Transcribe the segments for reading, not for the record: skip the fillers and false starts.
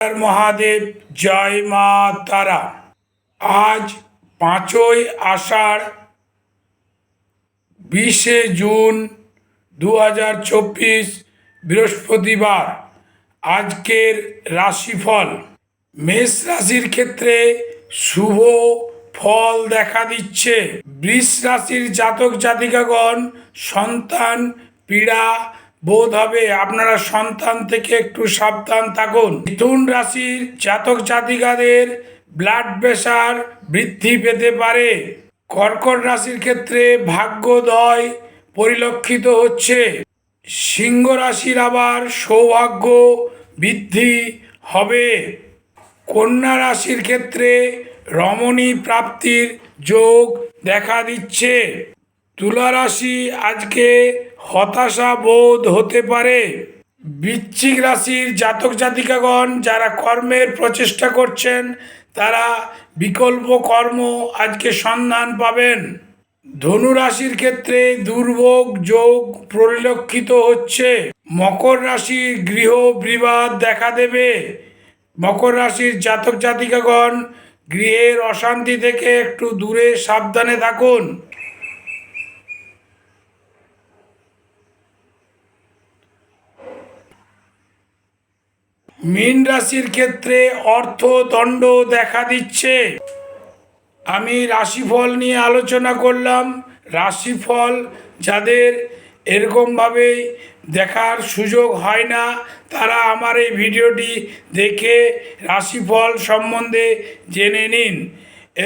হর মহাদেব, জয় মা তারা। আজ 5ই আষাঢ়, 20শে জুন 2024, বৃহস্পতিবার। আজকের রাশিফল। মেষ রাশির ক্ষেত্রে শুভ ফল দেখা দিচ্ছে। বৃষ রাশির জাতক জাতিকাগণ সন্তান পীড়া বোধ হবে, আপনারা সন্তান থেকে একটু সাবধান থাকুন। মিথুন রাশির জাতক জাতিকাদের ব্লাড প্রেশার বৃদ্ধি পেতে পারে। কর্কট রাশির ক্ষেত্রে ভাগ্যোদয় পরিলক্ষিত হচ্ছে। সিংহ রাশির আবার সৌভাগ্য বৃদ্ধি হবে। কন্যা রাশির ক্ষেত্রে রমণী প্রাপ্তির যোগ দেখা দিচ্ছে। তুলা রাশি আজকে হতাশা বোধ হতে পারে। বৃশ্চিক রাশির জাতক জাতিকাগণ যারা কর্মের প্রচেষ্টা করছেন, তারা বিকল্প কর্ম আজকে সন্ধান পাবেন। ধনু রাশির ক্ষেত্রে দুর্ভোগ যোগ পরিলক্ষিত হচ্ছে। মকর রাশির গৃহ বিবাদ দেখা দেবে। মকর রাশির জাতক জাতিকাগণ গৃহের অশান্তি থেকে একটু দূরে সাবধানে থাকুন। মীন রাশির ক্ষেত্রে অর্থদণ্ড দেখা দিচ্ছে। আমি রাশিফল নিয়ে আলোচনা করলাম। রাশিফল যাদের এরকমভাবে দেখার সুযোগ হয় না, তারা আমার এই ভিডিওটি দেখে রাশিফল সম্বন্ধে জেনে নিন,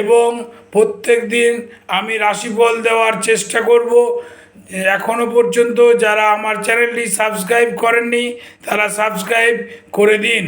এবং প্রত্যেক দিন আমি রাশিফল দেওয়ার চেষ্টা করব। এখনও পর্যন্ত যারা আমার চ্যানেলটি সাবস্ক্রাইব করেননি, তারা সাবস্ক্রাইব করে দিন।